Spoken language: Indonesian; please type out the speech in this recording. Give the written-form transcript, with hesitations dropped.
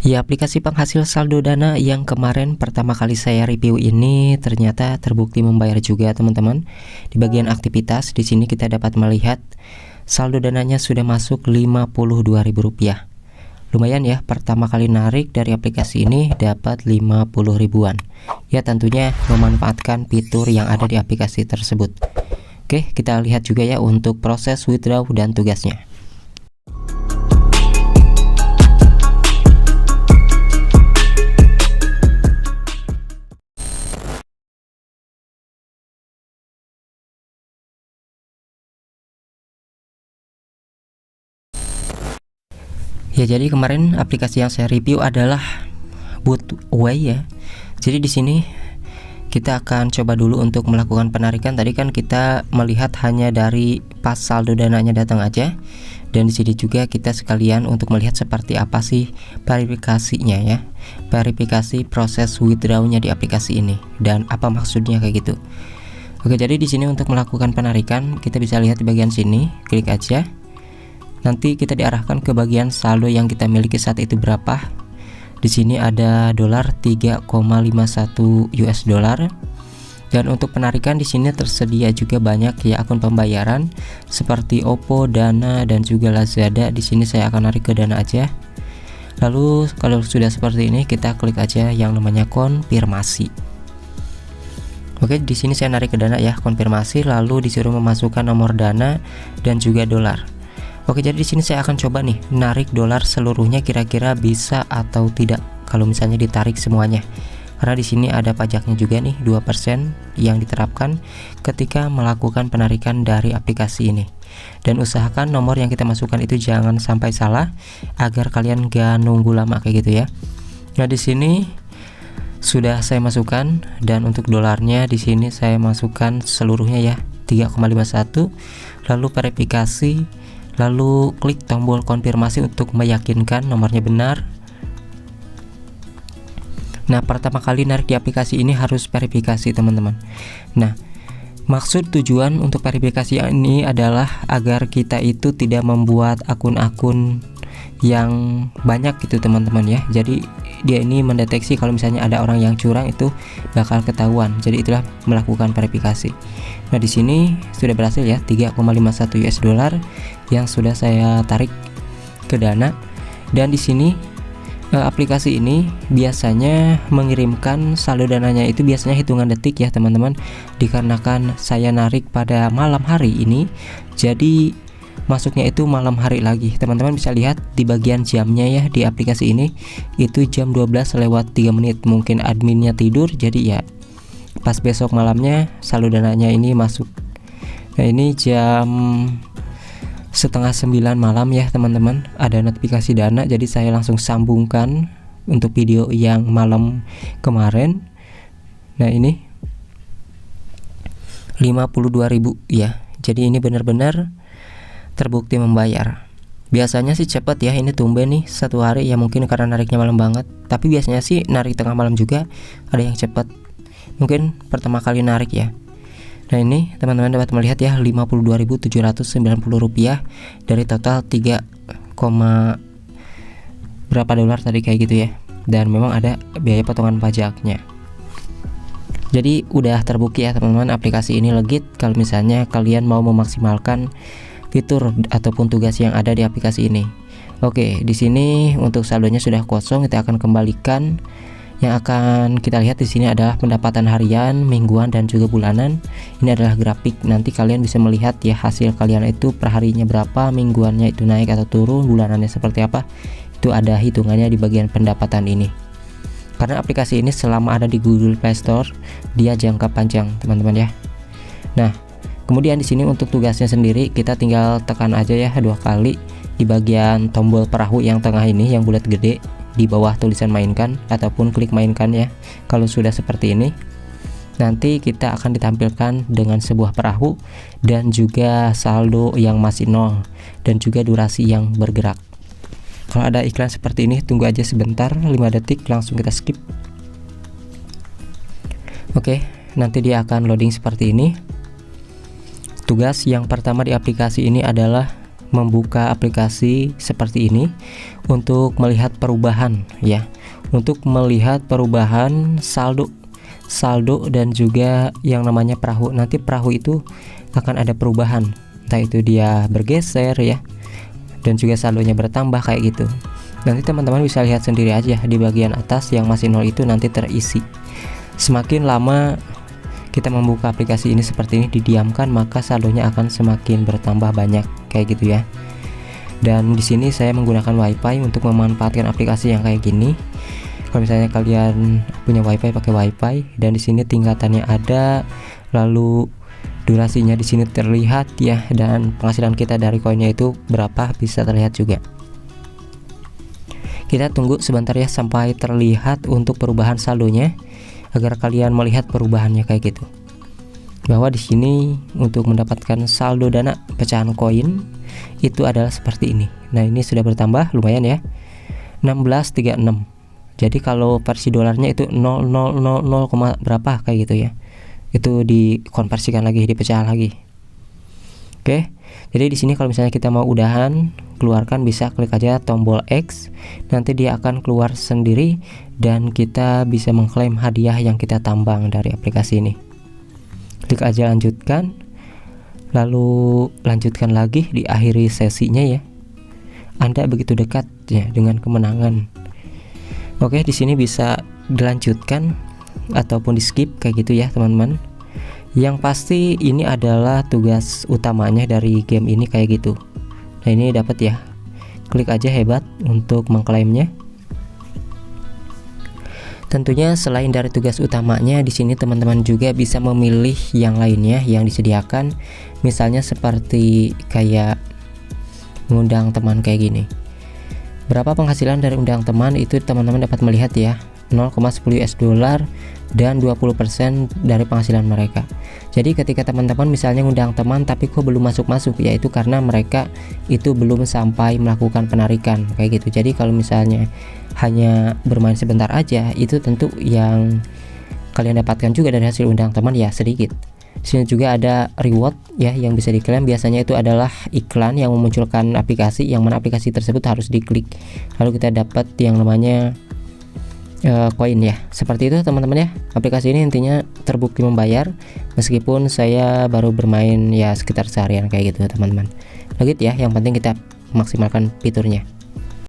Ya, aplikasi penghasil saldo dana yang kemarin pertama kali saya review ini ternyata terbukti membayar juga, teman-teman. Di bagian aktivitas di sini kita dapat melihat saldo dananya sudah masuk Rp52.000. Lumayan ya, pertama kali narik dari aplikasi ini dapat 50 ribuan. Ya, tentunya memanfaatkan fitur yang ada di aplikasi tersebut. Oke, kita lihat juga ya untuk proses withdraw dan tugasnya. Ya, jadi kemarin aplikasi yang saya review adalah Bootway ya. Jadi di sini kita akan coba dulu untuk melakukan penarikan. Tadi kan kita melihat hanya dari pas saldo dananya datang aja. Dan di sini juga kita sekalian untuk melihat seperti apa sih verifikasinya ya. Verifikasi proses withdrawnya di aplikasi ini dan apa maksudnya kayak gitu. Oke, jadi di sini untuk melakukan penarikan kita bisa lihat di bagian sini, klik aja. Nanti kita diarahkan ke bagian saldo yang kita miliki saat itu berapa. Di sini ada dolar 3,51 US dollar. Dan untuk penarikan di sini tersedia juga banyak ya akun pembayaran seperti Oppo, Dana dan juga Lazada. Di sini saya akan narik ke Dana aja. Lalu kalau sudah seperti ini kita klik aja yang namanya konfirmasi. Oke, di sini saya narik ke Dana ya, konfirmasi, lalu disuruh memasukkan nomor Dana dan juga dolar. Oke, jadi di sini saya akan coba nih narik dolar seluruhnya, kira-kira bisa atau tidak kalau misalnya ditarik semuanya. Karena di sini ada pajaknya juga nih 2% yang diterapkan ketika melakukan penarikan dari aplikasi ini. Dan usahakan nomor yang kita masukkan itu jangan sampai salah agar kalian gak nunggu lama kayak gitu ya. Nah, di sini sudah saya masukkan dan untuk dolarnya di sini saya masukkan seluruhnya ya 3,51. Lalu verifikasi. Lalu klik tombol konfirmasi untuk meyakinkan nomornya benar. Nah, pertama kali narik di aplikasi ini harus verifikasi, teman-teman. Nah, maksud tujuan untuk verifikasi ini adalah agar kita itu tidak membuat akun-akun yang banyak gitu, teman-teman ya. Jadi dia ini mendeteksi kalau misalnya ada orang yang curang itu bakal ketahuan. Jadi itulah melakukan verifikasi. Nah, di sini sudah berhasil ya 3,51 US dollar yang sudah saya tarik ke Dana. Dan di sini aplikasi ini biasanya mengirimkan saldo dananya itu biasanya hitungan detik ya, teman-teman. Dikarenakan saya narik pada malam hari ini, jadi masuknya itu malam hari lagi. Teman-teman bisa lihat di bagian jamnya ya di aplikasi ini itu jam 12:03. Mungkin adminnya tidur, jadi ya pas besok malamnya saldo dananya ini masuk. Nah, ini jam 8:30 malam ya, teman-teman. Ada notifikasi Dana, jadi saya langsung sambungkan untuk video yang malam kemarin. Nah, ini 52.000 ya. Jadi ini benar-benar terbukti membayar. Biasanya sih cepat ya, ini tumben nih satu hari ya, mungkin karena nariknya malam banget. Tapi biasanya sih narik tengah malam juga ada yang cepat. Mungkin pertama kali narik ya. Nah, ini teman-teman dapat melihat ya 52.790 rupiah dari total 3, berapa dolar tadi kayak gitu ya. Dan memang ada biaya potongan pajaknya. Jadi udah terbukti ya, teman-teman, aplikasi ini legit kalau misalnya kalian mau memaksimalkan fitur ataupun tugas yang ada di aplikasi ini. Oke, di sini untuk saldonya sudah kosong, kita akan kembalikan. Yang akan kita lihat di sini adalah pendapatan harian, mingguan dan juga bulanan. Ini adalah grafik. Nanti kalian bisa melihat ya hasil kalian itu per harinya berapa, mingguannya itu naik atau turun, bulanannya seperti apa. Itu ada hitungannya di bagian pendapatan ini. Karena aplikasi ini selama ada di Google Play Store, dia jangka panjang, teman-teman ya. Nah, kemudian di sini untuk tugasnya sendiri kita tinggal tekan aja ya 2 kali di bagian tombol perahu yang tengah ini yang bulat gede di bawah tulisan mainkan, ataupun klik mainkan ya. Kalau sudah seperti ini, nanti kita akan ditampilkan dengan sebuah perahu dan juga saldo yang masih 0 dan juga durasi yang bergerak. Kalau ada iklan seperti ini, tunggu aja sebentar, 5 detik, langsung kita skip. Oke, nanti dia akan loading seperti ini. Tugas yang pertama di aplikasi ini adalah membuka aplikasi seperti ini untuk melihat perubahan ya, untuk melihat perubahan saldo dan juga yang namanya perahu. Nanti perahu itu akan ada perubahan, entah itu dia bergeser ya, dan juga saldonya bertambah kayak gitu. Nanti teman-teman bisa lihat sendiri aja di bagian atas yang masih 0 itu nanti terisi. Semakin lama kita membuka aplikasi ini seperti ini didiamkan, maka saldonya akan semakin bertambah banyak kayak gitu ya. Dan di sini saya menggunakan WiFi untuk memanfaatkan aplikasi yang kayak gini. Kalau misalnya kalian punya WiFi, pakai WiFi, dan di sini tingkatannya ada, lalu durasinya di sini terlihat ya, dan penghasilan kita dari koinnya itu berapa bisa terlihat juga. Kita tunggu sebentar ya sampai terlihat untuk perubahan saldonya, agar kalian melihat perubahannya kayak gitu. Bahwa di sini untuk mendapatkan saldo dana pecahan koin itu adalah seperti ini. Nah, ini sudah bertambah lumayan ya. 1636. Jadi kalau versi dolarnya itu 0,000 berapa kayak gitu ya. Itu dikonversikan lagi, dipecah lagi. Oke. Jadi di sini kalau misalnya kita mau udahan, keluarkan, bisa klik aja tombol X. Nanti dia akan keluar sendiri dan kita bisa mengklaim hadiah yang kita tambang dari aplikasi ini. Klik aja lanjutkan. Lalu lanjutkan lagi, diakhiri sesinya ya. Anda begitu dekat ya dengan kemenangan. Oke, di sini bisa dilanjutkan ataupun di skip kayak gitu ya teman-teman. Yang pasti ini adalah tugas utamanya dari game ini kayak gitu. Nah, ini dapat ya. Klik aja hebat untuk mengklaimnya. Tentunya selain dari tugas utamanya, di sini teman-teman juga bisa memilih yang lainnya yang disediakan. Misalnya seperti kayak mengundang teman kayak gini. Berapa penghasilan dari undang teman itu teman-teman dapat melihat ya. 0,10 US dollar dan 20% dari penghasilan mereka. Jadi ketika teman-teman misalnya ngundang teman tapi kok belum masuk-masuk, yaitu karena mereka itu belum sampai melakukan penarikan kayak gitu. Jadi kalau misalnya hanya bermain sebentar aja, itu tentu yang kalian dapatkan juga dari hasil undang teman ya sedikit. Sini juga ada reward ya yang bisa diklaim. Biasanya itu adalah iklan yang memunculkan aplikasi, yang mana aplikasi tersebut harus diklik, lalu kita dapat yang namanya koin ya. Seperti itu teman-teman ya. Aplikasi ini intinya terbukti membayar, meskipun saya baru bermain ya sekitar seharian kayak gitu teman-teman. Lanjut ya, yang penting kita maksimalkan fiturnya.